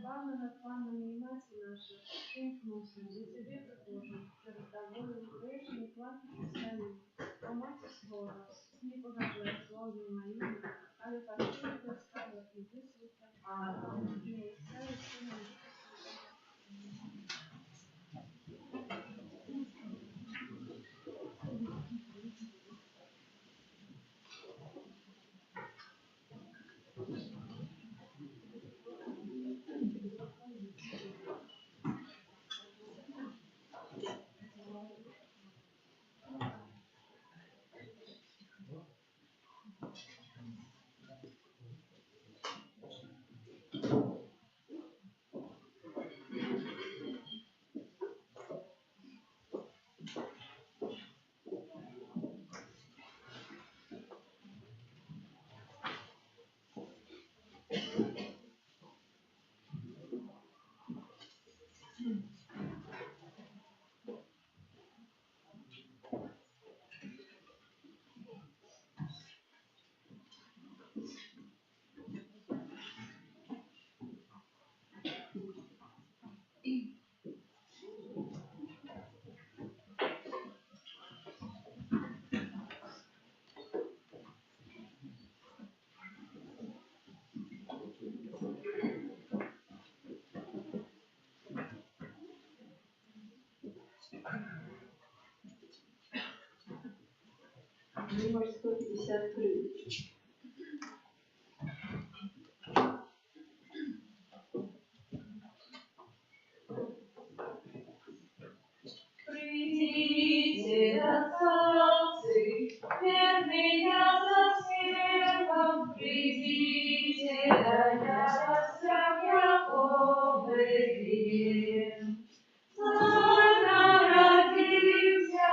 Панна над паннами и мать наша, сын к мужу, за тебе приложим, через тобою грешный, платит сами, о мать слова, не погожи славы моими, але пошли доставят и высвета, и Отца и Сына и Духа Святого. Номер 153. Придите, красавцы, верные за светом, придите, да явятся Якове. Царь народился,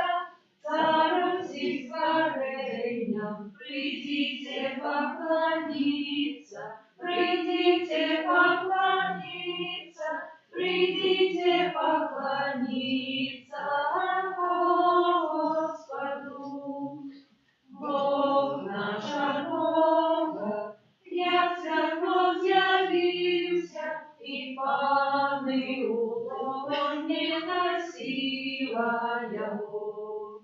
царем всех царем, придите поклониться, придите поклониться, придите поклониться Господу. Бог наш от Бога, князь Господь явился, и паны улон не носила его.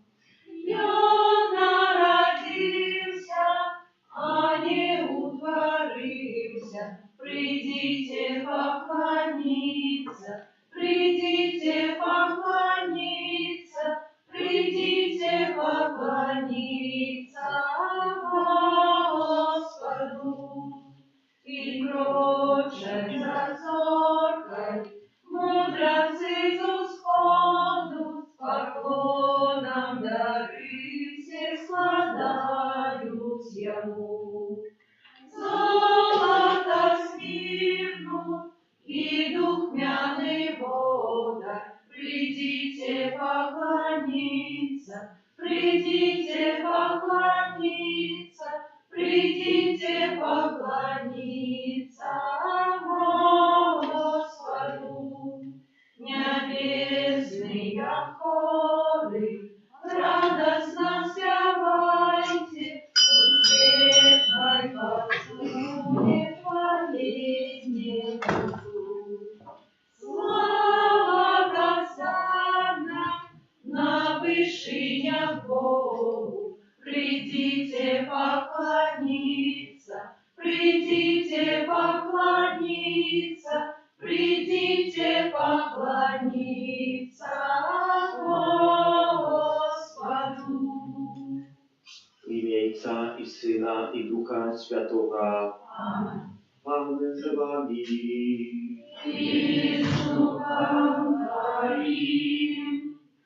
Он народился, а не утворился. Придите поклониться, придите поклониться, придите поклониться Господу. И прочее зазоркой мудрецы с усходу с поклоном дары все складают ему. Золото смирну и духмяный вода, придите поклониться, придите поклониться, придите поклониться Господу. Небесные хоры, радостно спевайте, успехай посуне творение Богу. Слава Господна на вышинях Богу, придите поклониться, придите поклониться, придите поклониться Господу. W imię Ojca i Syna i Ducha Świętego. Amen. Pan z wami. I z duchem Twoim.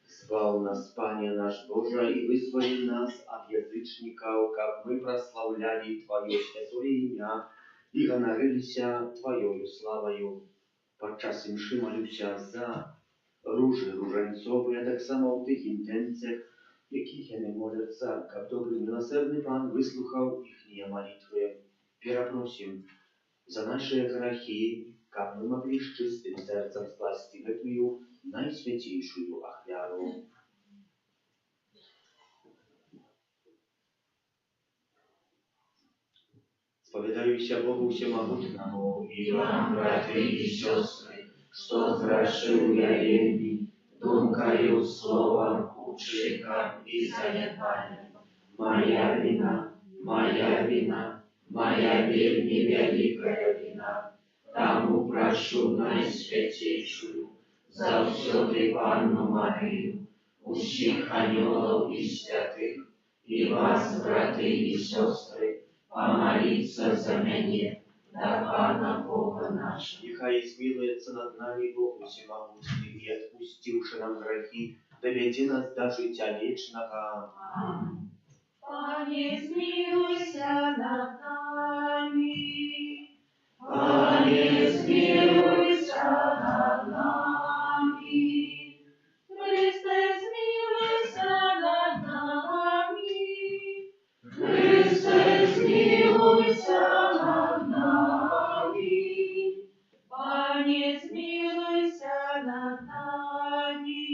Звал нас, Пане наш Боже, и вызволил нас от язычников, как мы прославляли Твое святое имя и гонорились Твоею славою. Podczas mszy молюся за róży różańcowe, a tak samo w tych intencjach, jakich ja nie молятся, как добрый милосердный Пан выслухал их молитвы. Перепросим за наши грехи, как мы могли с чистым сердцем скласти в эту najświętniejszую ofiarą. Споведаюся Богу Всемогутному И вам, братья и сестры, что згрешил я єдні, думкою, словом, учинком и занятанием. Моя вина, моя вина, моя вельми великая вина. Тому прошу Найсвятейшую, завсёды Панну Марию, усіх анgelов и святых, и вас, браты и сестры, помолиться за меня, да Пана Бога нашего. Нехай змилуется над нами Бог Всемогутний и, отпустивши нам грехи, доведи нас до життя вечного. Аминь. Пане, смилуйся над нами. Пане, смилуйся над нами. Христе, смилуйся над нами. Христе, смилуйся над нами. Пане, смилуйся над нами.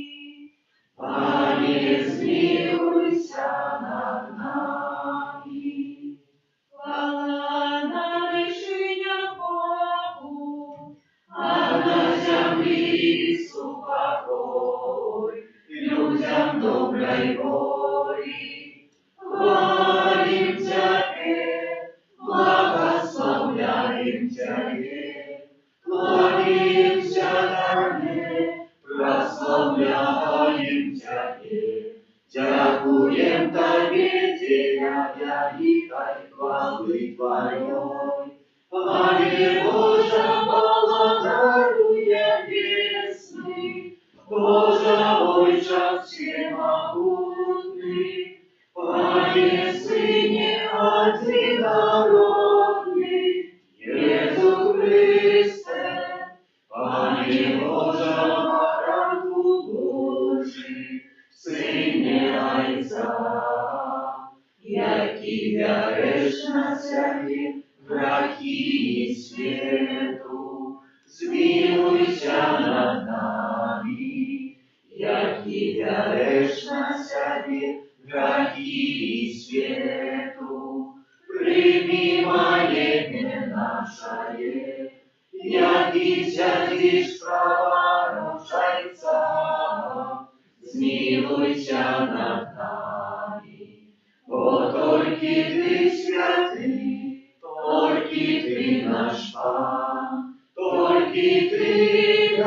Пане, смилуйся над нами. Хвала на вершинях Богу, а на землі супокой людям доброй воли. Хвалим Тебе, благословляем Тебе, кланяемся Тебе, прославляем Тебе, дякуем Тебе, Деля великой хвалы Твоей. Пане Боже, благодаруем весны, Боже, Отче всемогутный, Пане Сыне одинородный, Иисус Христе, Пане Боже, Ранку Божий, Сыне Отца, який вяриш на себе грехи и свету, змилуйся над нами, який вяриш на себе грехи и свету, прими моление наше, який сядешь право рушайца, змилуйся над нами, бо только Ты святый, только Ты наш Пан, только Ты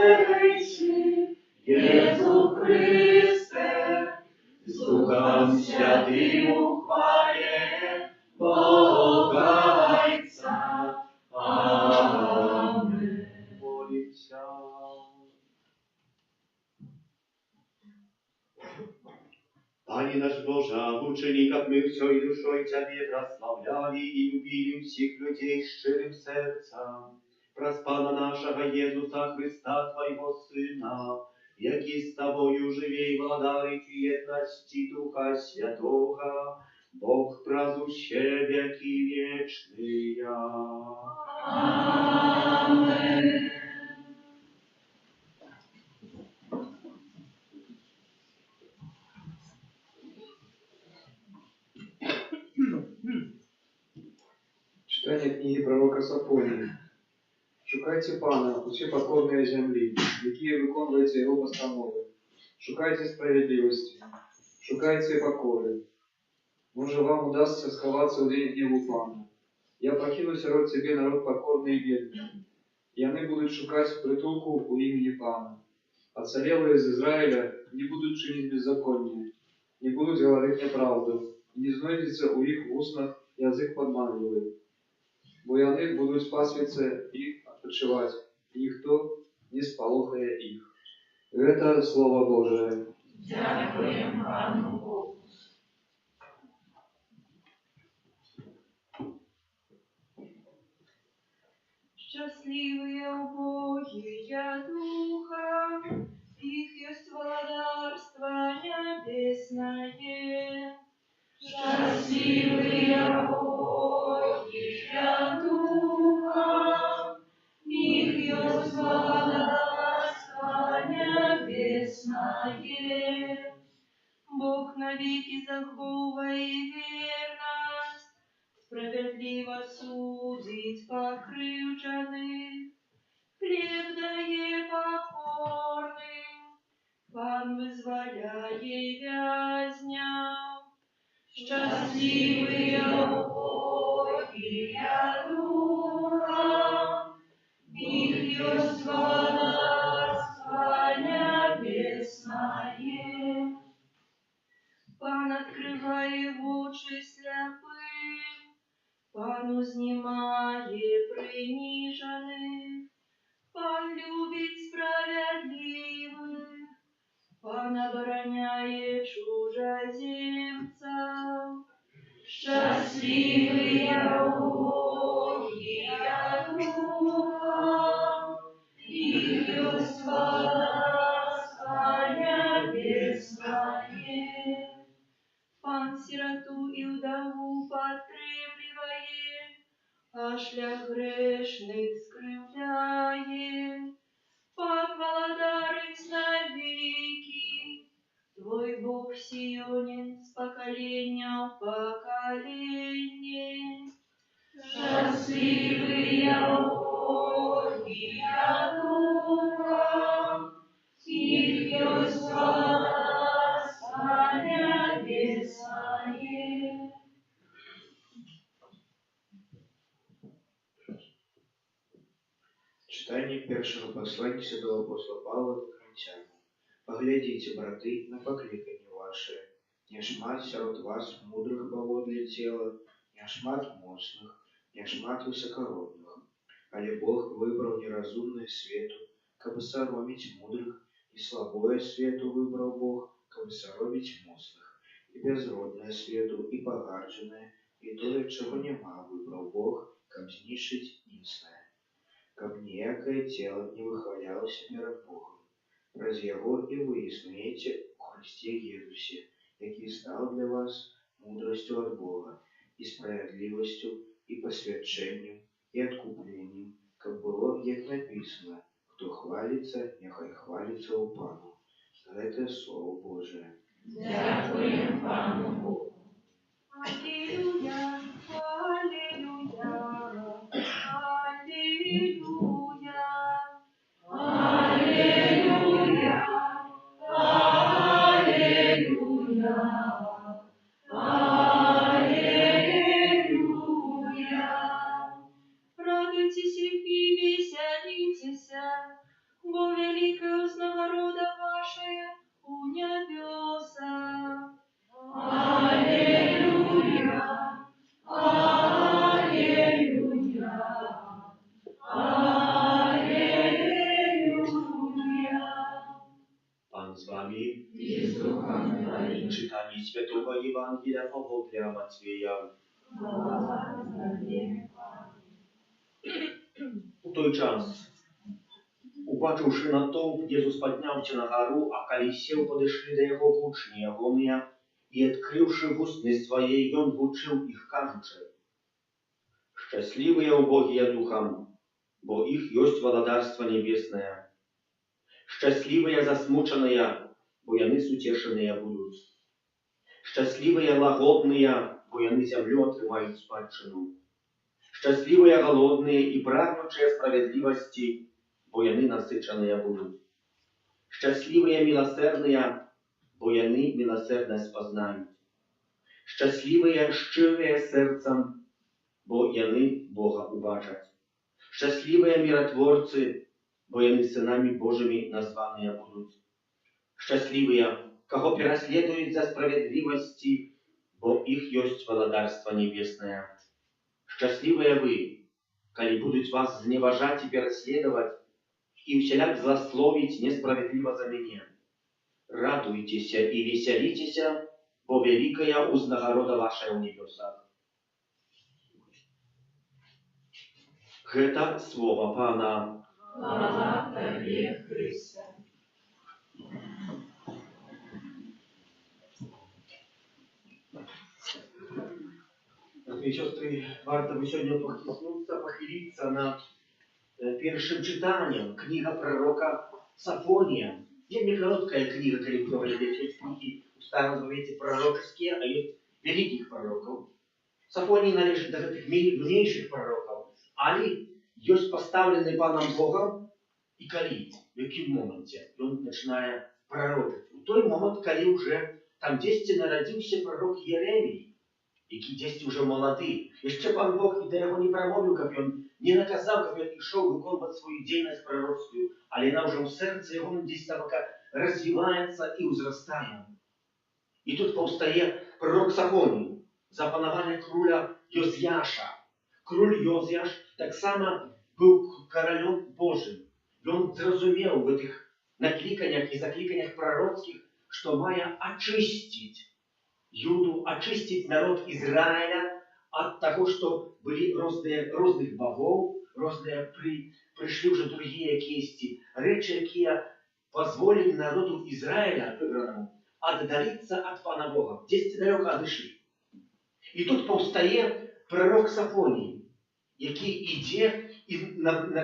найвищий, Иисус Христе, с Духом Святым у хвале Бога Отца. Аминь. Молимся. Пане наш Боже, обучени, как мы всей душой Тебе прославляли и любили всех людей щирым сердцем, проспана нашего Иисуса Христа, Твоего Сына, який с Тобою живе и владарит в едности Духа Святого, Бог празуще веки вечные. Аминь. Читання книги пророка Сафонії. Шукайте Пана, усі покорные землі, які виконуєте Його постанови. Шукайте справедливости, шукайте покори. Може, вам удастся сховаться в день гневу Пана. Я покину сирот себе народ покорный и бедный. И они будут шукать притулку у имени Пана. Оцелелые из Израиля не будут чинить беззаконие, не будут говорить неправду, и не знойдется у их в устнах язык подманливый. Бо яны будут пасвиться и отпочивать, и никто не сполохает их. Это Слово Божие. Дякуємо Пану Богу. Счастливые убогие духа, их есть владарство небесное. Счастливые убогие духа, их есть владарство небесное. Бог навеки заховывает верность, справедливо судить покривджених, хліб дає покорним, Пан визволяє в'язням. Щасливые убогие духом, их есть Царство Небесное. Пан открывает очи слепым, Пан узнимает приниженных, Пан любит справедливых, Пан обороняет чужеземцев. Счастливые убогие духом, их есть Царство Небесное. Пан сироту и вдову подкрепливает, а шлях грешных скрывляет. Пан владарец навеки, Твой Бог в Сионе с поколения в поколение. Счастливые убогие духом, их есть Царство Небесное. Читання першого послання святого апостола Павла до Коринтян. Поглядите, браты, на покликание ваше. Не шмат сярод вас мудрых поводле тела, не шмат мощных, не шмат высокородных. Але Бог выбрал неразумное свету, кабы соромить мудрых, и слабое свету выбрал Бог, кабы соромить мощных, и безродное свету, и погардженное, и то, чего нема, выбрал Бог, каб знішить ніцне. Каб ніякое тело не выхвалялось перед Богом. Праз яго і вы існуеце у Христе Езусе, які стал для вас мудростью от Бога, и справедливостью, и посвящением, и откуплением, как было, як написано, кто хвалится, нехай хвалится у Пану. Это Слово Божие. Дякуємо Пану Богу. Аллилуйя, аллилуйя, аллилуйя. Аллилуйя, аллилуйя, аллилуйя. Радуйтесь и веселитесь, бо великая вознагорода ваша у небесах. Аллилуйя, аллилуйя, аллилуйя. Пан з вами. И с Духом Твоим. Czytanie Świętego Ewangelia powodria Macieja. У той час, убачыўшы натоўп, Езус падняўся на гару, а калі сеў, падышлі да яго вучні ягоныя, і, адкрыўшы вусны свае, ён вучыў іх, кажучы: «Шчаслівыя убогія духам, бо іх ёсць валадарства небеснае. Шчаслівыя засмучаныя, бо яны суцешаныя будуць. Шчаслівыя лагодныя, бо яны зямлю атрымаюць спадчыну. Шчаслівыя галодныя і прагнучыя справядлівасці, бо яны насычаныя будуць. Шчаслівыя міласэрныя, бо яны міласэрнасць пазнаюць. Шчаслівыя шчырыя сэрцам, бо яны Бога убачаць. Шчаслівыя міратворцы, бо яны сынамі Божымі названыя будуць. Шчаслівыя, каго пераследуюць за справядлівасці, бо іх ёсць валадарства небеснае. Шчаслівыя вы, калі будуць вас зневажаць і пераследаваць, і ўсяляк зласловіць несправядліва за мяне. Радуйцеся і весяліцеся, бо вялікая ўзнагарода ваша ў небесах. Гэта слова Пана. Слава Тебе, Христе. Братья и сестры, варто бы сегодня похилиться над первым читанием. Книга пророка Сафония. Вельми короткая книга, когда вы говорите, есть книги в Старом Завете пророческие, а есть великих пророков. Сафоній належить до таких мniejszych пророків, але є поставлений Паном Богом, і коли, в якому моменті він починає пророчити. У той момент, коли вже там десь народився пророк Єремій, який десь вже молодий. Ще Пан Бог і до його не промовив, як він не наказав, як він йшов виконувати свою діяльність пророцьку, але вона вже у серці його десь там розвивається і узростає. І тут повстає пророк Сафоній, за панування короля Йозіаша. Король Йозіаш так само був королем Божим. Він зрозумів в цих накликаннях і закликаннях пророцьких, що має очистити Юду, очистить народ Израиля от того, что были разных богов, пришли уже другие кисти. Речи, которые позволили народу Израиля, выбранному, отдалиться от Пана Бога. Десять далеко отошли. И тут повстає пророк Сафоній, який іде і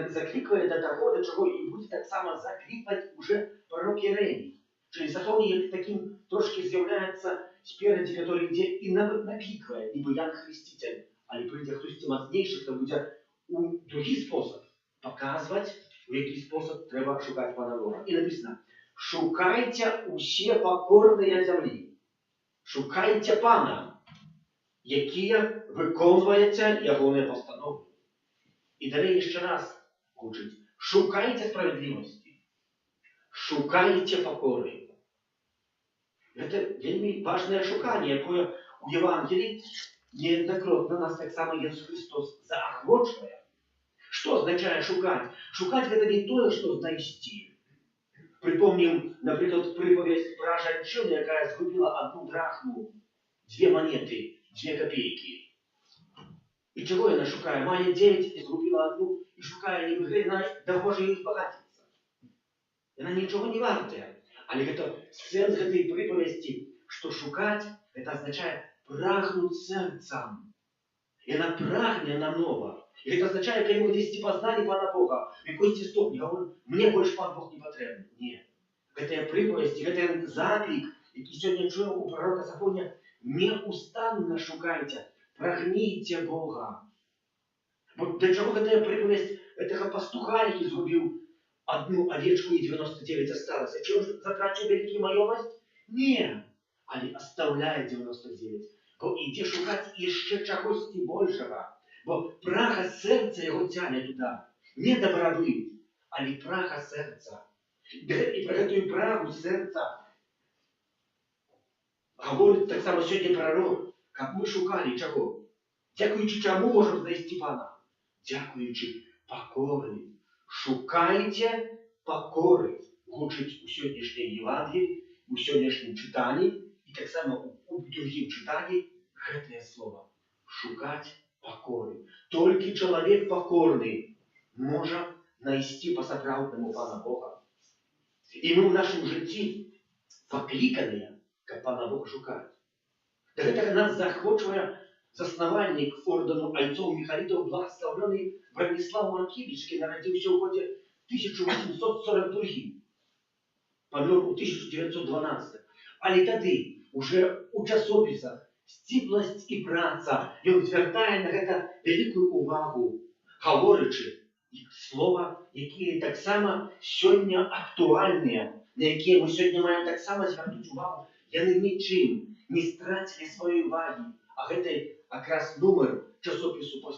закликає до того, до чого і буде так само закликати уже пророк Єремій. Czyli Сафоній таким трошки з'являється спереди, который йде і накликає, ніби Ян Хреститель, але прийде хтось мощніший, хто буде у другий спосіб показувати, у який спосіб треба шукати Пана Бога. І написано: шукайте усі покорні землі, шукайте Пана, які виконуються його постанови. І далі ще раз учить: шукайте справедливості, шукайте покори. Это вельми важное шукание, якое у Євангелії неоднократно нас так само Ісус Христос заохочує. Що означає шукати? Шукати – це не то, що знайти. Припомним, наприклад, приповідь про жінку, яка згубила 1 драхму, 2 монети, 2 копійки. І чого вона шукає? Має 9 і згубила 1, і шукає, ніби вона може її збагатитися. Вона нічого не варта. Але это сенс этой приповести, что шукать, это означает прагнуть сердцем. И она прагне на ново. И это означает, когда мы здесь познали Пана Бога, в якийсь стопні говоримо: мне больше Пан Бог не потрібен. Ні. Це приповесть, це заклик, який сьогодні чуємо у пророка Сафонія: неустанно шукайте, прагніть Бога. Бо для чого ця приповесть этого пастуха, який згубив 1 овечку и 99 осталось? А чего затрачу великую маемость? Не. Але оставляє 99. Бо іде шукати іще чогось більшого. Бо праха серця його тягне туди. Не добробит, але праха серця. І про цю праху серця говорить так само сьогодні пророк, як ми шукали чого. Дякуючи чому можемо знайти Пана? Дякуючи покорі. Шукайте покори, учить у сьогоднішній Євангелії, у сьогоднішньому читанні, і так само у другим читанні це слово. Шукати покори. Тільки чоловік покорний може знайти по-справжньому Пана Бога. І ми в нашому житті покликані, як Пана Бога шукати. Це нас захочує засновальник ордену Альцов Михайлитов, благословленный Бронислав Маркевич, который народился в году 1842, помер у 1912. Але тоді, уже у часописах, стиплость і праця, він звертає на це велику увагу, говорячи слова, які так само сьогодні актуальні, на які ми сьогодні маємо так само звернути увагу, вони нічим не стратили своєї уваги. А це якраз номер часопису по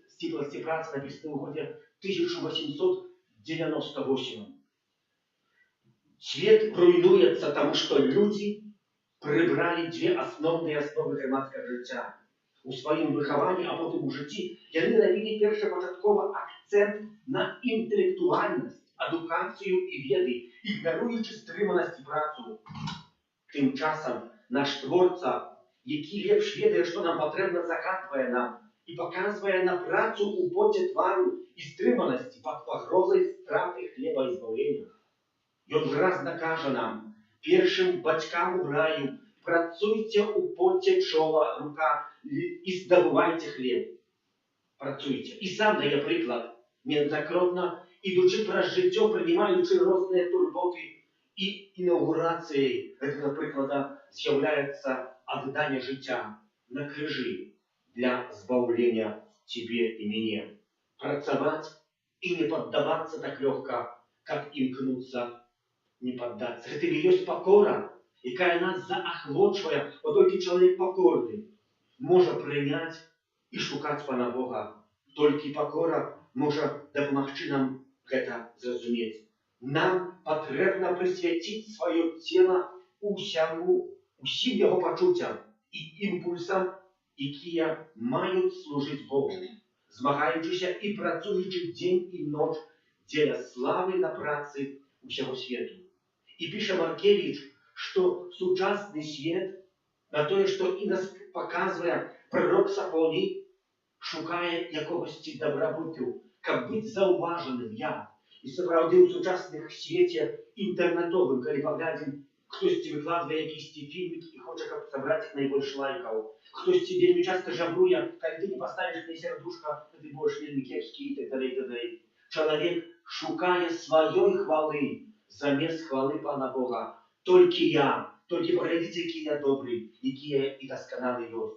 стиплості праці написано в годі 1898. Свет руйнуется, тому что люди прибрали 2 основные основы громадського життя. У своєму вихованні, а потім у житті, вони робили першопочатково акцент на інтелектуальність, адукацію і веди, ігноруючи стриманість і працю. Тим часом наш Творця, який лепш ведає, що нам потрібно, загадує нам і показує на працю у поті твару і стриманості під погрозою страти хліба і збавлення. І він вразно каже нам: першим батькам у раю, працюйте у поті чола рука і здобувайте хліб. Працюйте. І сам дає приклад, неоднократно, ідучи про життя, приймаючи різні турботи і інаугурації цього прикладу, з'являється віддання життя на крижі. для збавлення тебе и мне. Працевать и не поддаваться так легко, как имкнуться не поддаться. Это и есть покора, якая нас заохвочивает, бо только человек покорный может принять и шукать Пана Бога. Только покора может допомогти нам это зразуметь. Нам потрібно присвятить свое тело усім його почуттям і імпульсам, які мають служити Богу, змагаючися і працюючи день і ніч для слави на праці усього світу. І пише Маркевич, що сучасний світ, на те, що і нас показує пророк Сафоній, шукає якогось добробуту, як бути зауваженим я. І справді у сучасних світі інтернетовим, коли поглядим, хтось викладає якісь фільмики і хоче зібрати найбільше лайків. Хтось вельми часто жабрує, коли ти не поставиш мені сердушка, то ти будеш вельми кепський і так далі, і так далі. Чоловік шукає своєї хвали замість хвали Пана Бога. Тільки поглядите, який я добрий, який я і досконалий есть.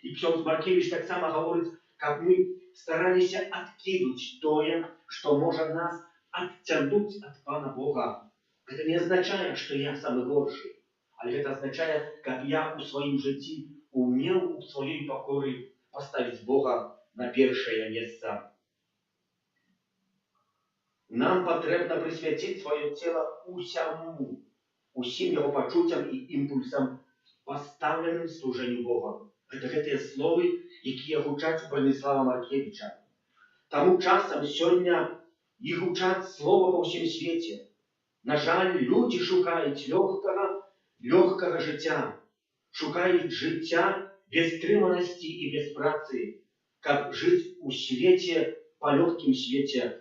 І Ксьонз Маркевич так само говорить, як ми старалися откинуть то, що може нас оттянуть от Пана Бога. Это не означает, что я самый горший, а это означает, как я у своем житті умел у своей покоры поставить Бога на первое место. Нам потрібно присвятить своє тіло усім його почуттям і імпульсам, поставленим служенню Бога. Це слово, які гучать у Бронислава Маркевича. Тому часом сьогодні їх гучать слова по всім світі. На жаль, люди шукають легкого життя, шукають життя без стриманості і без праці, як жити у світі, по легким світі.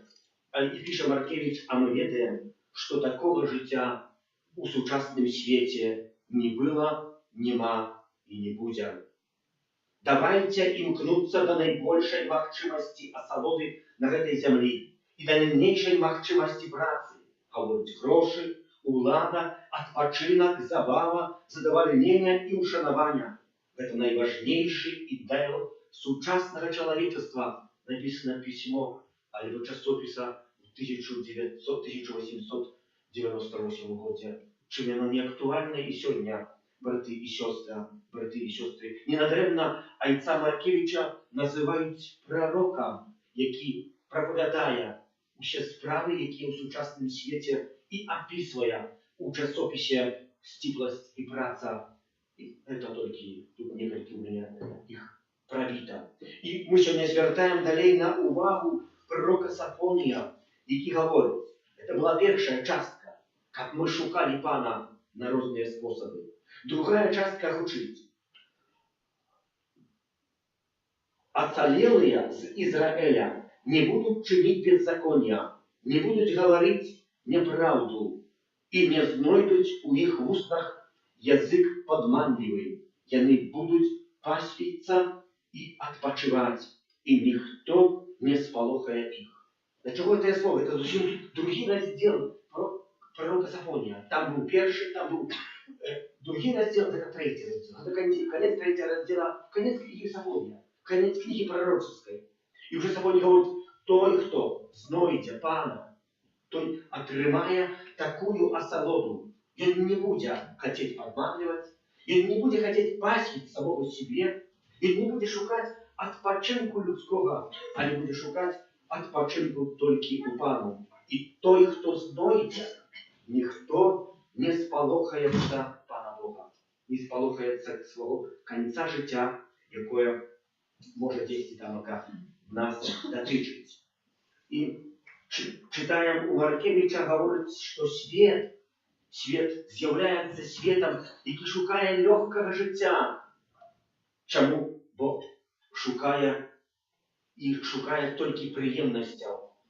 І пише Маркевич, а ми ведаємо, що такого життя у сучасному світі не було, нема і не буде. Давайте імкнуться до найбільшої можливості осолоди на этой землі і до найменшої можливості праці. Говорить гроші, улада, відпочинок, забава, задовольнення і ушанування. Це найважніший ідеал сучасного человечества. Написано письмо або часописа в 1898 году. Чим воно не актуальне і сьогодні, брати і сестри. Ненадаремно отця Маркевича називають пророком, який проповідає усі справи, які у сучасному світі, і описує у часописі «Стиплость і праця». І це тільки, тут некілька у мене їх пробито. І ми сьогодні звертаємо далі на увагу пророка Сафонія, який говорить, це була перша частка, як ми шукали Пана на різні способи. Другая частка звучить. «Оцалелые з Израиля не будут чинить беззакония, не будут говорить неправду, и не знойдуть у их в устах язык подманливый. Яны будут паслиться и отпочивать, и никто не сполохает их». Для чего это слово? Это совсем другий раздел пророка Сафония. Там был первый, там был другий раздел, это третий раздел. Это конец третьего раздела, конец книги Сафония, конец книги пророческой. И уже Сафоний говорит, той, хто знойде Пана, той отримає такую осолоду. Он не будет хотеть подманивать, он не будет хотеть пасвить самого себе, он не будет шукать odpoczynku людського, а не буде шукати odpoczynku тільки у Пану. І той, хто знойде, ніхто не сполохається Пана Бога, не сполохається свого кінця життя, яке може десь там нас дотичить. І читаємо у Маркевича, говорить, що світ з'являється світом, який шукає легкого життя. Чому? Бо шукає тільки приємності,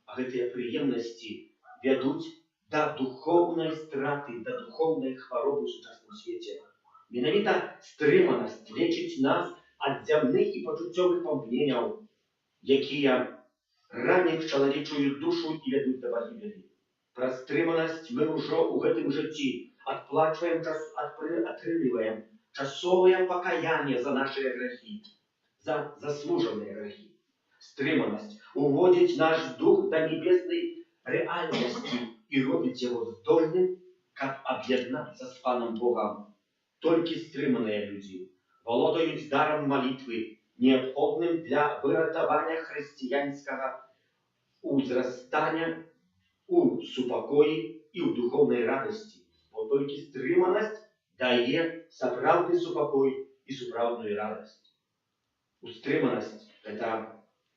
а ці приємності ведуть до духовної страти, до духовної хвороби в сучасному світі. Менавіта стриманість лечить нас від земних і почуттєвих пам'ятів, які ранять чоловічу душу і ведуть до погибелі. Про стриманість ми вже у гэтым житті отплачиваем, отрываем часовое покаяние за наши грехи. за заслуженные грехи. Стриманость уводить наш дух до небесной реальности и робить его здольным, как об'єднатися с Паном Богом. Только стриманные люди володают даром молитвы, необходным для вырятования христианского узрастания у супокої і у духовной радости. Бо только стриманость дає справдный супокой и справдную радость. Устриманость – это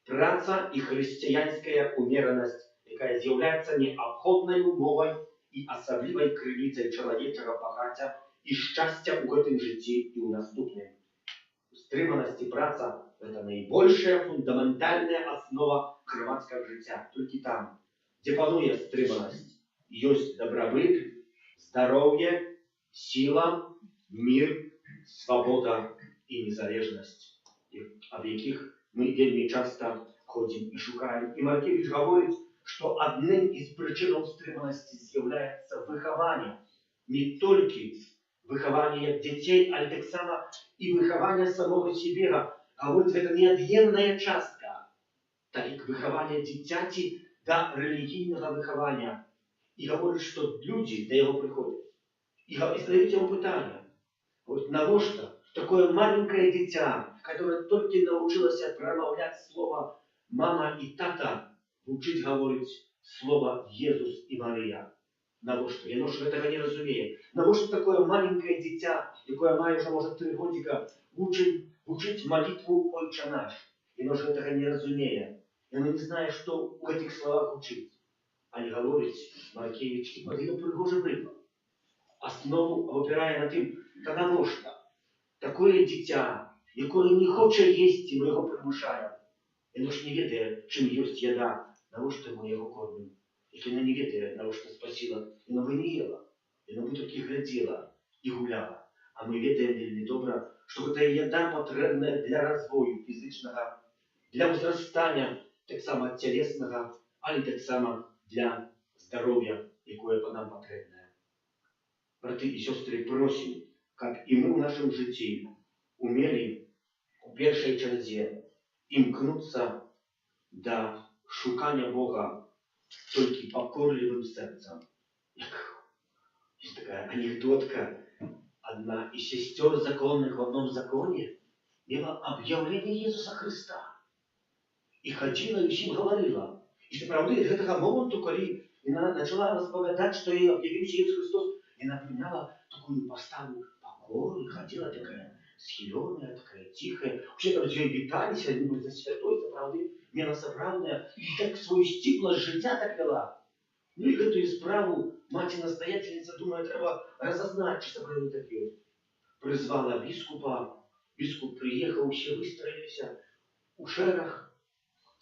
праца и христианская умеренность, яка з'являється необходною умовою і особливою криницею чоловічого багаття і щастя у этом житті і у наступному. Устриманость и праца – это наибольшая фундаментальная основа громадского життя. Только там, где панує стриманость, есть добробыт, здоровье, сила, мир, свобода и незалежность, об яких мы вельми часто ходим и шукаем. И Маркевич говорит, что одним из причин стриманости является выхование. Не только выхование детей, а так само и выхование самого себя. Говорит, это неотъемная частка, так как выхование дитяти до религийного выхования. И говорит, что люди до его приходят. И задают ему питание. Вот навошта такое маленькое дитя, которое только научилось промовлять слово «мама» и «тата», учить говорить слово «Иисус» и «Мария». Навошта? Я ж этого не разумею. Навошта такое маленькое дитя, якое має уже, может, 3 годика, учить молитву «Отче наш». Я ж этого не разумею. Я не знаю, что у этих словах учить. А не говорить Маркевич, и подаю пригожий приклад. Основу опирає на тим, та навошта? Такое дитя, якое не хоче їсти, ми його примушаємо. Воно ж не ведає, чим есть їда, навошта ми його кормимо. Яке воно не ведає, навошта спасіла, воно би не їла, воно би тільки гляділа і гуляла. А ми ведаємо вельми добре, що це їда потрібна для розвою фізичного, для возрастання, так само тілесного, але так само для здоров'я, яке по нам потрібне. Браты и сестры, просим, как и мы в нашем житии умели в первой черзе имкнуться до шукания Бога только покорливым сердцем. Есть такая анекдотка. Одна из сестер законных в одном законе имела объявление Иисуса Христа. И ходила и всем говорила. И что правда, с этого момента, когда она начала расповедать, что ей объявился Иисус Христос, и напоминала такую поставу покору, и ходила такая схиленная, такая тихая. Вообще там все витались, они были за святой, за правды, милосоправная. И так свою стиплость життя так вела. Ну и эту справу мать-настоятельница думает, треба разознать, что такое таке. Призвала біскупа, біскуп приехал, все выстроились у шерах.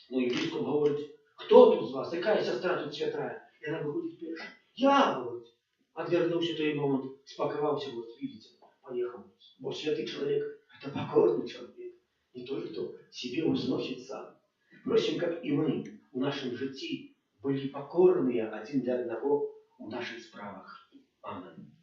Ну и бискуп говорит, кто тут из вас, какая сестра тут святая? И она выходит первая. Я, говорит. Отвернулся той момент, спаковался, вот видите, поехал. Бо святый человек – это покорный человек, не тот, кто себе возносит сам. Просим, как и мы в нашем житии были покорные один для одного в наших справах. Аминь.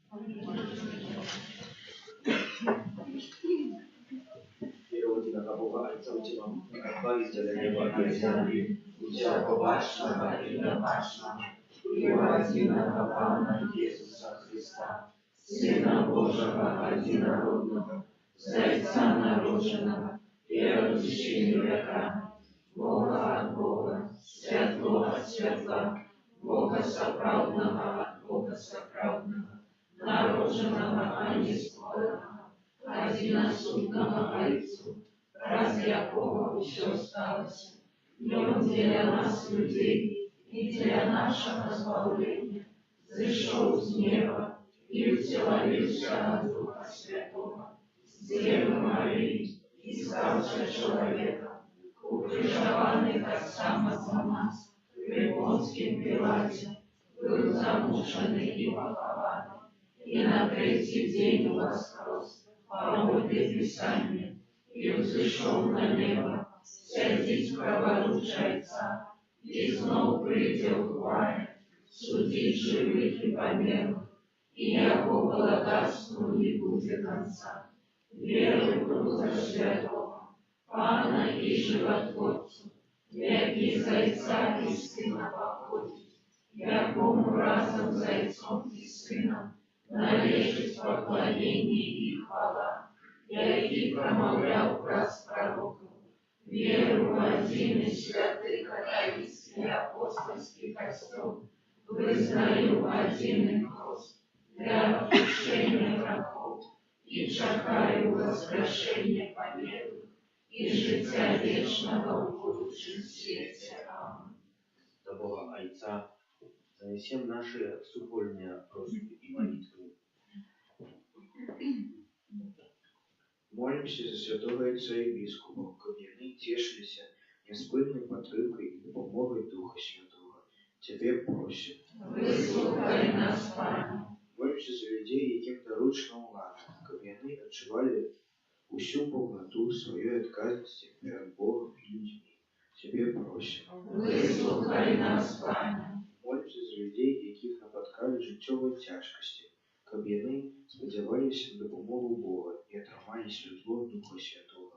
Переводина Бога Отца Утимам, Отворителя неба и земли, всякого вашего и домашнего, Единого Пана Иисуса Христа, Сына Божьего Одинородного, Зайца народженного, первосвященника века, Бога от Бога, Светлого от светла, Бога соправдного от Бога соправдного, народженного, а не створенного, одиносутного Отцу, разве якого все осталось, и Он для нас, людей, и для нашего избавления зашел с неба и вселился от Духа Святого, с Девы Марии, и ставший человеком, укрижованный так само за нас, при Понтском Пилате, был замученный и похованный, и на 3-й день воскрес, по обе Писания, и взошел на небо, сядет праворуч Отца, и снова придет в хвале, судить живых и померлых, и яко благодатству не будет конца. Верую в Духа Святого, Пана і животворцю, який зайця і сина походить, якому разом з зайцом і сином належить поклоніння і хвала, який промовляв праз пророків, віру в один і святий католицький апостольський костел, визнаю один і хрест для отпущення грехов і чекаю воскрешення померлих і життя вічного в будущем світі. Амінь. До Бога Отца занесем наши супольные просьбы и молитвы. Молимся за святого Отца Епископа, щоб вони тішилися неспинною підтримкою і допомогою Духа Святого. Тебе просим. Вислухай нас, Пане. Молимся за людей, яким доручена влада, щоб вони відчували усю повноту своєї відказності перед Богом і людьми. Тебе просим. Вислухай нас, Пане. Молимся за людей, яких напаткали життєві тяжкості, щоб вони сподівалися на допомогу Бога і отримали світло Духа Святого.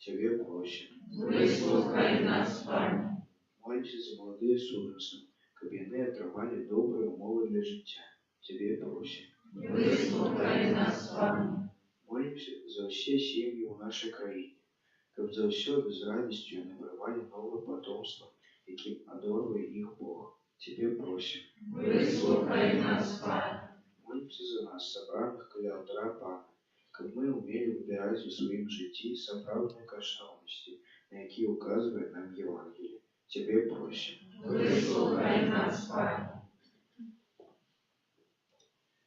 Тебе просим. Вислухай нас, Пане. Молимся за молодые суженцы, щоб вони отримали добрі умови для життя. Тебе просим. Вислухай нас, Пане. Молимся за всі сім'ї у нашій країні, щоб завсёды з радістю не вирвали нове потомство, яким одорвує їх Бог. Тебе просим. Вислухай нас, Пане. Молимся за нас, собраних коло алтаря Пана, щоб ми вміли вибирати у своєму житті справжні коштовності, на які указує нам Євангеліє. Тебе просим. Вислухай нас, Пане.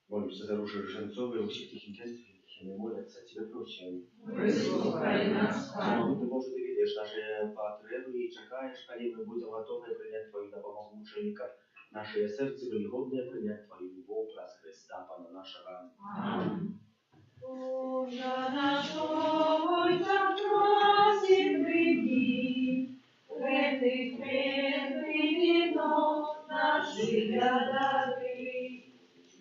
Молимся за Ружу Рженцову и всех их интенций, які не моляться. Тебе просим. Вислухай нас, Пане. Самому Ти, Боже, Ти видиш наші потреби і чекаєш, коли ми будемо готові прийняти Твою допомогу ученика. Наші серця були годні прийняти Твою любов через Христа, Пана нашого. Амінь. Божа нашого Отця просим прийди, святий святий віно наші глядари,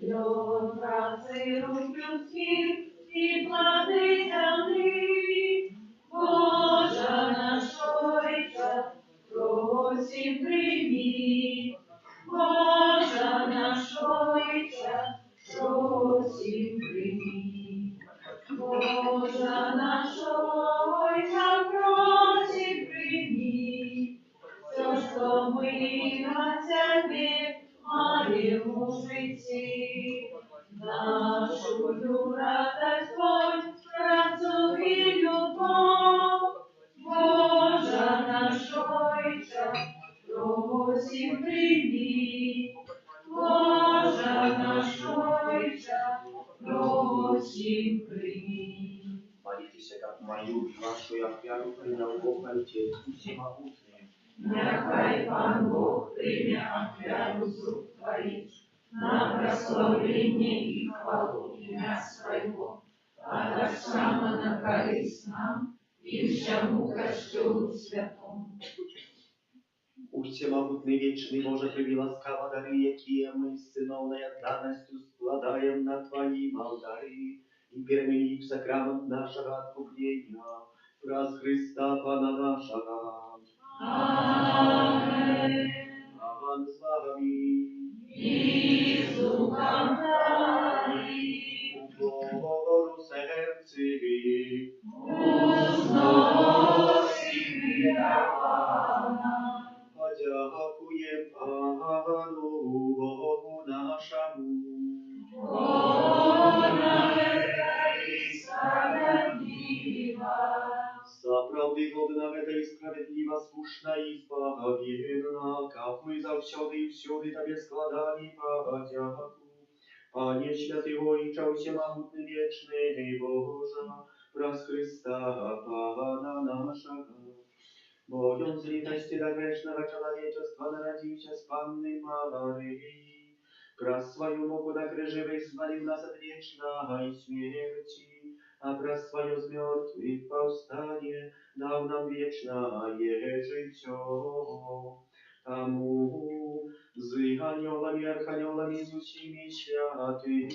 до праці рук людських і плоди землі. Божа нашого Отця просим прийди, Божа нашого Отця просим прийди. Божа нашого Отця просим прийди, все, що ми на тебе маємо в житті, нашу радость, боль, працю і любов. Божа нашого Отця просим прийди, Божа нашого Отця просим прийди. Молитесь, как мою и вашу я вяру принял Бог Отец Всемогутный. Нехай Пан Бог прийме офяру з рук Твоїх на прославлення і хвалу ім'я Своего, а так само на користь нам і всьому Костюлу Святому. Всемогутный вечный Боже, приви ласкаво дары, якие мы с сыновной отданностью складаем на Твои молдары, и перемени в сакрамент нашего откупления, раз Христа Пана нашего. Аминь. Аван с вами, І з духом Твоїм. упору сердцеві, Узносим Пана. подякуєм Пану Богу нашому. Вона верхові справедлива. За правды годна это и справедлива, скучна и избавленна, как мы завсёды и всюды Тебе складали подяку. Пане святый Воинча, всемогутный вечный Божа, праз Христа Пана нашего. Бо Он зритости до грешного человечества народился с Панной Марии, праз свою ногу на крыже вызволил нас от вечной смерти, а праз свое с мертвых повстание дал нам вечное житье. Тому с ангелами, архангелами, с усими святыми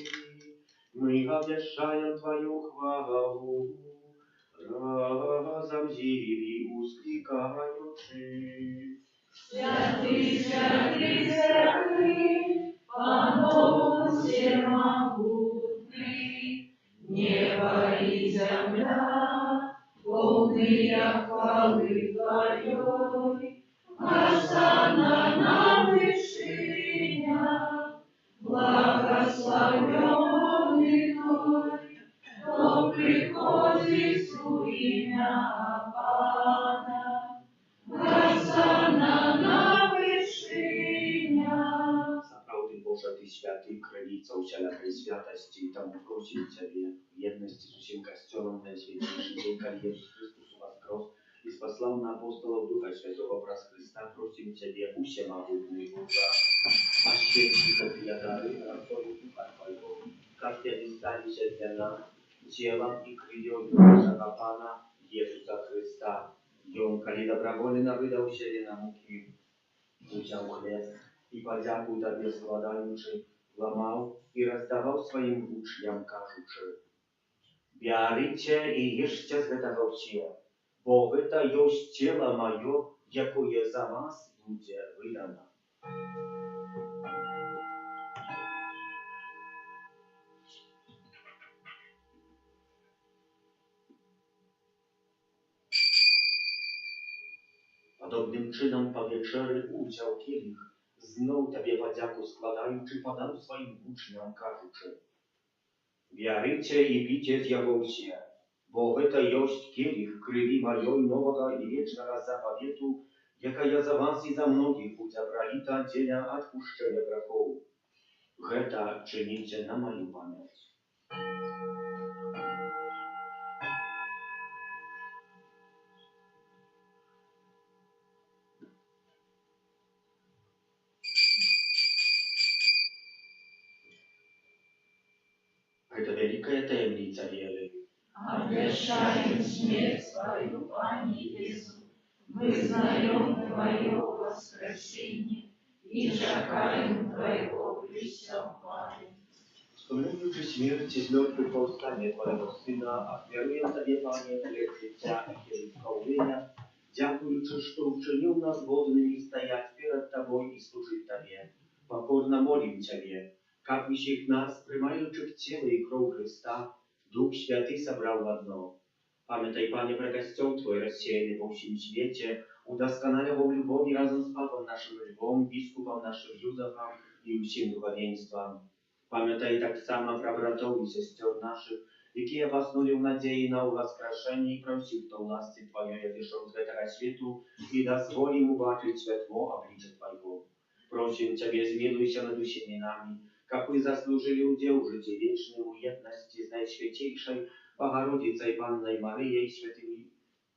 мы обещаем Твою хвалу, Razem z nimi usklikaючи. Святий, святий, святий, Пан всемогутний, небо и земля, полные хвалы Твоей. Осанна на вышинях, благословенный Твой, кто приходит у имя Пана. Осанна на вышинях. Zaprawdę Boże, Ty święty, krewicą cielesnej świętości, tam prosim Ciebie w jedności z усім Kościołem Najświętniejszym Dzięka Jezus Chrystus воскрес и спаслал на апостолов Духа Святого праз Христа, просим Ciebie, всемогутный Боже, освети Тебе дары росою Духа Твоего, как они стали się для нас телом и кровью нашего Пана Иисуса Христа. И Он, коли добровольно выдал себе на муки, взял хлеб и подяку Тебе складаючи, ломал и раздавал своим учням, кажучи: «Бярите и ешьте з этого все, бо это есть тело мое, якое за вас будет выдано». Podobnym czynom po wieczery udział kielich, znów Tobie podziaku składaючи, podał swoim uczniom, кажучи: «Бярите и пейте з его все, бо это есть кielich крови моей нового и вечного заповету, якая за вас и за многих будет пролита для отпущения грехов. Это чините на мою память». Это великая таємниця веры. Обвешаем смерть Твою, Пане Иисус, вызнаем Твое воскресение и шакаем Твоего при всем хвале. Wspominając śmierć z mертвых powstanie Twojego Syna, ofiaruję Tobie, Panie, chleb życia i kielich kołbienia, dziękując, że uczynił nas godnymi стоять перед Тобой и служить Тебе. Покорно молим Ciebie, какbyś ich nas, приймаючи в тіло і кров Христа, Дух Święty собрал в одно. Pamiętaj, Panie, про Kościół Twój rozsiejny po всем świecie, udoskonale go w любові razem z Papą naszym Lwom, biskupem naszym Józefem i всім duchowieństwem. Pamiętaj tak samo про братов и сестер наших, які поснули в надії на воскрешення і просив, хто в ласці Твоєї вийшов з этого світу і дозволь йому бачить світло обличчя Твоего. Просим Ciebie, zmiłuj nad усіми нами, как вы заслужили удел в житии вечной уедности с Najświętейшей Богородицей Панной Марией,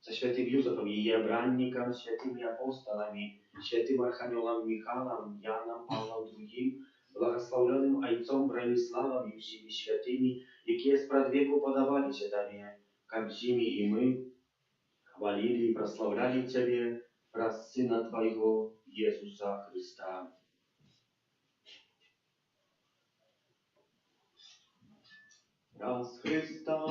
со святым Józefem jej obrannikiem, świętymi apostolami, świętym archaniołem Michałem, Janem, Pawłem II, błogosławionym ojcem Bronisławem i всеми świętymi, jakie z pradwieku podawali się Tobie, как z nimi i my chwalili i prosławiali Ciebie wraz Syna Twojego, Jezusa Chrysta. Raz Chrysta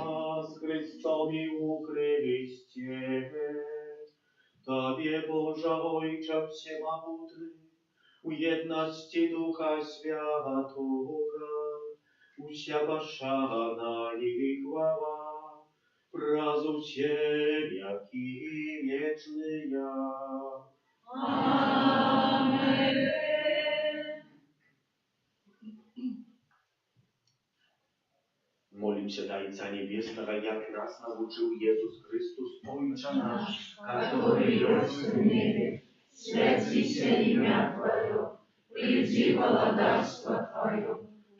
z Chrystowi ukryliście, Tobie Boża Ojcze Wszechmogutny, u jedności Ducha Świętego, usia szana i chwała, prazu Ciebie i wieczny ja. Amen. Молим się Ojca Niebieskiego, jak nas nauczył Jezus Chrystus, Ojcze nasz, Который есть в небе, святися имя Твое, приди володарство Твое,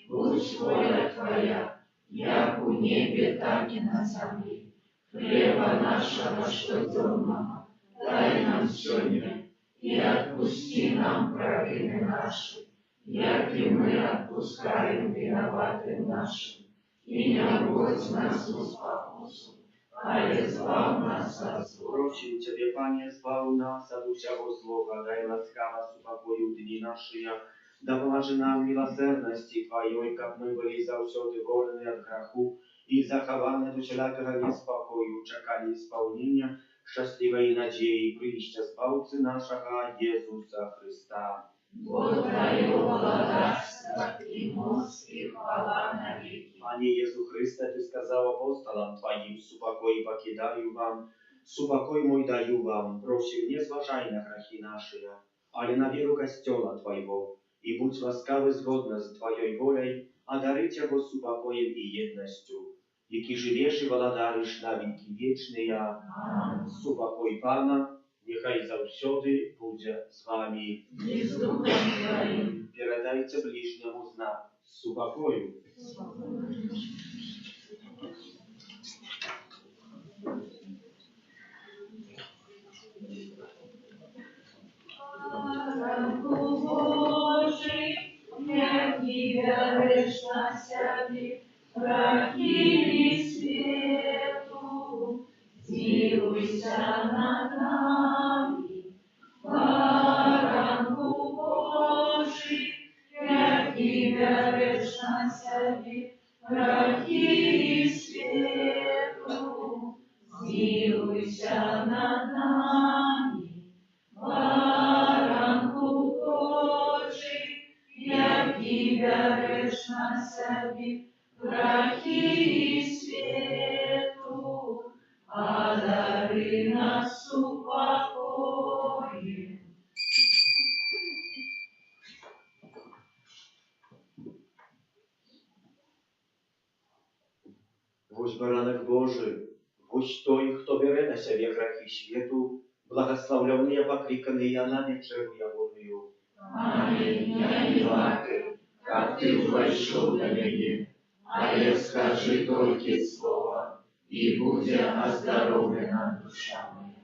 будь воля Твоя, як у небе, так и на земле. Хлеба нашего штоденного дай нам сегодня, и отпусти нам провины наши, як и мы отпускаем виноватым нашим. И не вводь нас в спокусу, ale zbaw nas od zła. Prosim Ciebie, Panie, zbaw nas od wszego złego, daj łaskawa spokoju dni nasze, Дапамажы нам милосердности Твоей, как мы были заўсёды вольны от граху и захаваны от усялякага неспокою, чакали исполнения счастливой надеи прыйсця Збаўцы нашага Иисуса Христа. Бо Твое благодарство и мощь и хвала навеки. Пане Иисус Христе, Ты сказал апостолам Твоим, супокой покидаю вам, супокой мой даю вам, просим, не зважай на грехи наши, але на веру Костела Твоего, и будь ласкавы згодно с Твоей волей, одарить его супокоем и едностью, які живешь и владаришь на веки вечные. Супокой Пана, нехай завсёды буде з вами. И с Духом Твоим. Передайте ближнему знак супокою. Ранку Божий, який вяриш на себе, прохили свету, змилуйся над нами. Ранку Божий, який вяриш на себе, прохили свету, змилуйся над нами. Баранку Божий, який вяриш на себе, грахи свету, одари нас упокоем. Вось баранок Божий, вось той, хто бере на себе грехи світу, благословленные, покликанные на вечеру ягоную. Аминь, я не варты, как ты вошел на меня, але скажи только слово, и будет оздоровлена душа моя.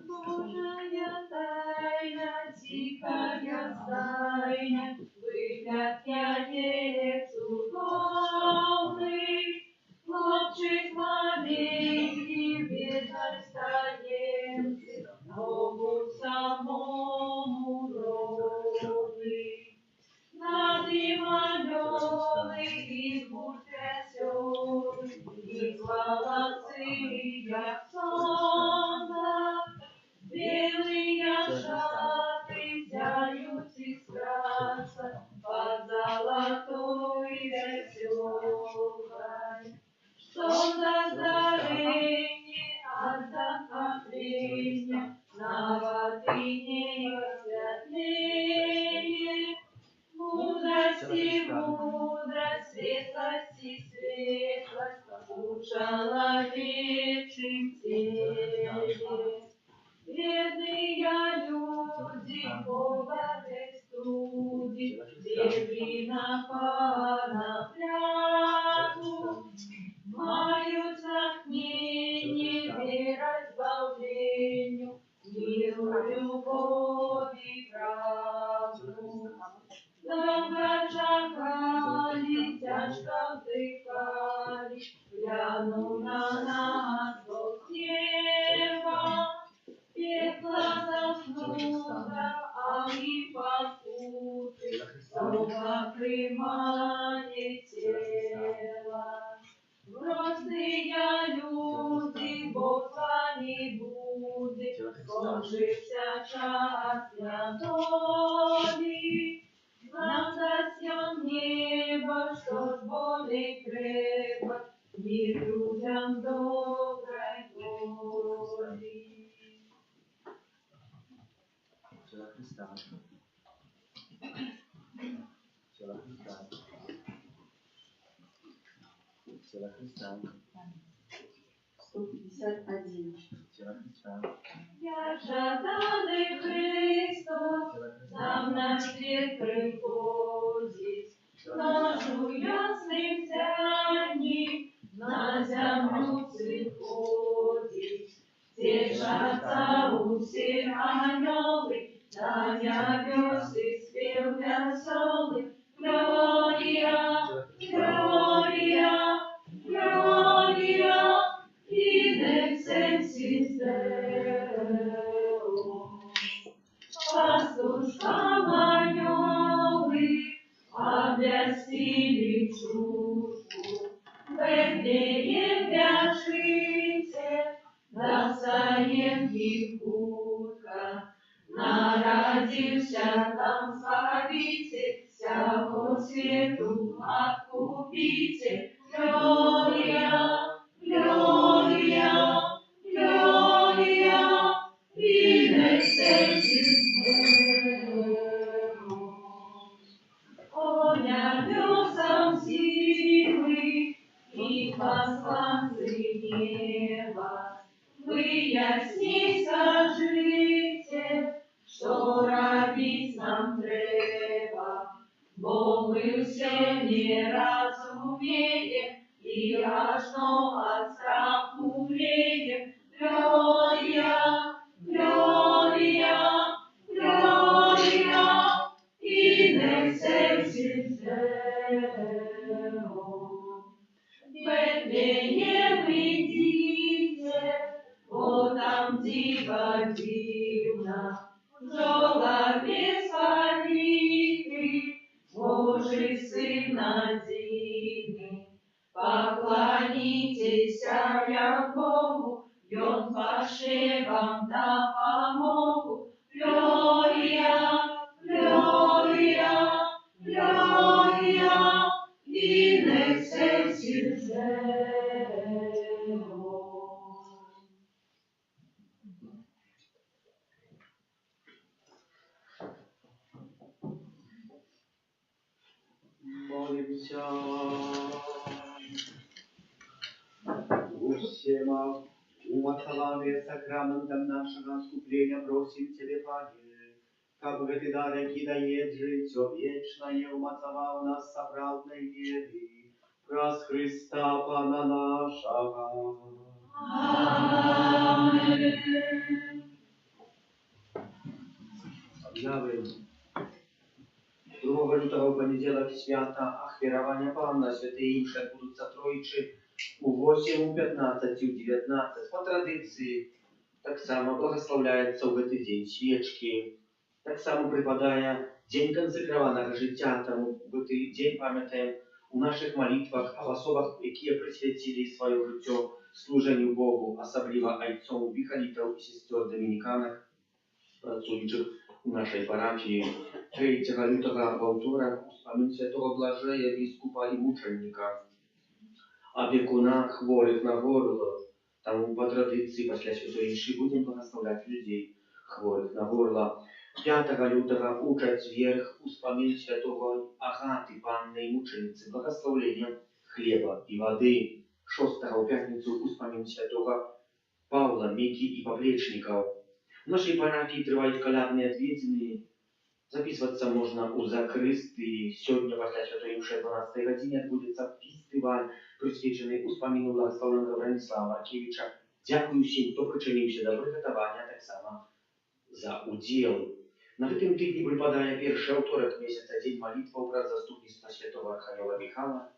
Божая тайна, тихая стайня, выгляд яєць удобний, хлопчик маленький, бідать таємці, Богу самому родний. Над ним ангели і будь веселий, і хвалаці, як сонце. Белые шаты зяют искрятся под золотой веселкой. Что за дарение от захопления на ватыне светлее? Мудрости, мудрость, светлости, светлость у человечьем теле. Бедные люди, богатой студи, легли на понапрягу, мают знакнение, вера избавлению, миру, любовь и правду. Долго чакали, тяжко вдыхали, глянул на нас Бог с неба. Пекла заснула, а и Бога приймає тіла. Простыя люди, Бог вами буде, сложився час для долі. Нам дасть он небо, що ж болить треба, і людям доброй волі. Ciała Chrysta. Ciała Chrysta. Ciała Chrysta. 151. Ciała Chrysta. Я жаданий Христос, нам на світ приходить, нашу ясним сяні, на землю приходить. Тішаться усі ангели, на небеси спів веселий. Глорія, Глорія, Глорія, in excelsis Deo. Пастушкам анёлы объяснили чушку, в Вифлеем вяжите, да саемки хутко. Народился там Збавитель, всякого свету откупитель. Глория, Gloria, Gloria, in excelsis Deo. Он небесам силы и посланцы неба, вы ясней скажите, что робить нам треба, бо мы все не разумеем, и аж от страху млеем. Глория, Глория, Глория, in excelsis Deo. В Вифлеем идите, вот там диво дивно, в жолобе свалили, Божий Сын один. Поклонитесь я Богу, и Он ваше вам да помогу. Глория, Глория, Глория, in excelsis Deo. Молимся. Всема умоцование сакраментом нашего искупления просим Тебе, Пане, как бы Ты дарки дает житье вечное, умоцовал нас соправдной веры, праз Христа Пана нашего. Amen. Объявим 2 lutego w poniedziałek święta Achwierowania Panna, świętej im msze будут Trójczy u 8, u 15, u 19. Po tradycji tak samo błogosławiaється w ten dzień świeczki. Tak samo przypada dzień konsekrowanego życia, temu w ten dzień pamiętają u naszych malitwach, a w osobach, jakie przyświęcili swoje życie służeniu Bogu, особливо ojców, wichalitów i sióstr dominikanek, pracujących u naszej parafii. 3 lutego w autorach pamięć świętego Blażeja, biskupa i muczennika, opiekuna chorych na горło. Tam po tradycji, после świętej mszy, będziemy błogosławiać ludzi chorych na горło. 5 lutego uczać wierch pamięć świętego Agaty, Panny i muczenicy, błogosławienia chleba i wody. 6 w piątnicę pamięć świętego Pawła, Miki i Popleczników. W naszej parafii trwają kolacje odwiedziny. Записываться можно у закрысты. Сегодня, после Святой Мши 12 године, отбудется фестиваль, присвяченный успомину благословенного Бранислава Аркевича. Дякую всем, кто причинился до приготовления, так само за удел. На этом тыдні припадає перший авторок месяца, день молитвы образ заступництва святого Архангела Михаила.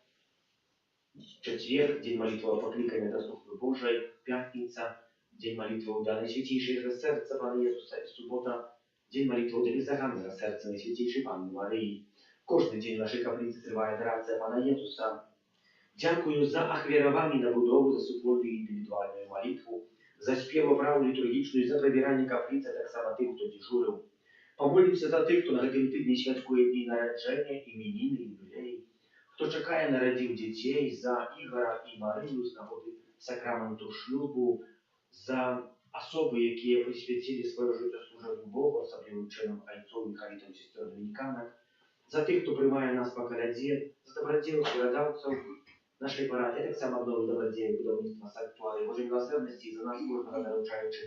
Четверг, день молитвы покликания до службы Божией. Пятница, день молитвы у Наисвятейшего сердца Пана Иисуса. И суббота, день молитвы у Беззаганного сердца Наисвятейшей Панны Марии. Кожний день в нашій каплиці триває адорація Пана Єсуса. Дякую за ахвяраванні на будову, за суботу і індивідуальну молитву, за співоправу літургічну і за прибирання каплиці, так само тих, хто дежурив. Помолимося за тих, хто на гэтым тижні святкує дні народження, іменини, юбілеї, хто чекає народів дітей, за Ігора і Марину з нагоди сакраменту шлюбу, за особи, які присвятили своє життя служенню Богу, особливим чином айцов і харитом сестер домініканок, за тих, хто приймає нас по коляді, за добродіїв передавців нашої парафії, так само обнову добродіїв будівництва санктуарії Божої милосердності і за нас кожного наручаючи.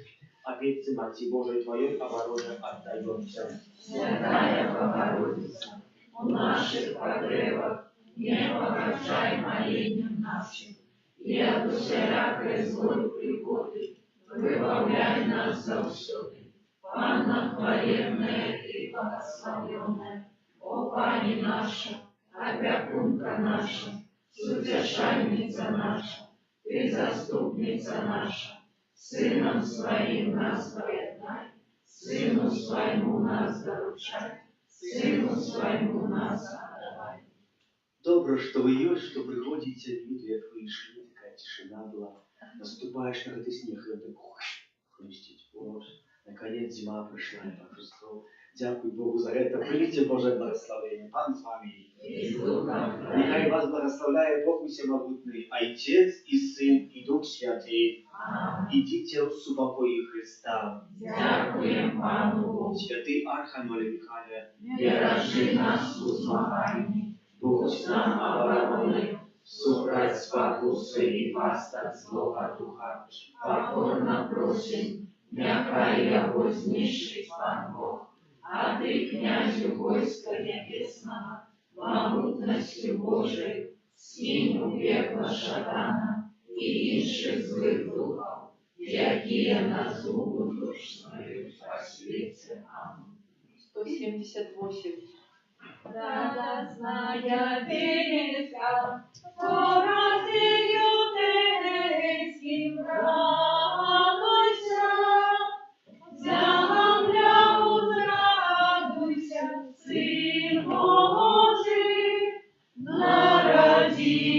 Опять Матери Божией Твоей обороне отдаемся. Святая Богородица, у наших потребах не погашай молением нашим, и от усякой злой пригоды выбавляй нас завсёды. Панна творенная и благословенная, о Пани наша, опекунка наша, утешальница наша, Ты заступница наша, Сыном Своим нас поеднай, Сыну Своему нас доручай, Сыну Своему нас отдавай. Добро, что вы есть, что приходите, люди, як вы шли, такая тишина была. Наступаешь на этот снег, и он так хрустить. Боже, наконец зима пришла, и торжество. Дякую Богу за это. Примите Божие благословение. Пан с вами. И с Духом Нехай вас благословляет Бог Всемогутный, Отец и Сын и Дух Святый. Идите в упокої Христа. Дякуємо Пану Богу. Святий Архангеле Михайле, Бережи нас у змаганні, будь нам обороною, супроть спокуси і пасток злого духа. Покорно просим, нехай його знищить Пан Бог, а ти, князю войска небесного, могутностью Божией, скинь у пекла шатана і інших злих духов, які на злу душною спасліться. Амінь. 178. Радостная песня, поразию Терезким радуйся, земля узрадуйся, Сын Божий народился.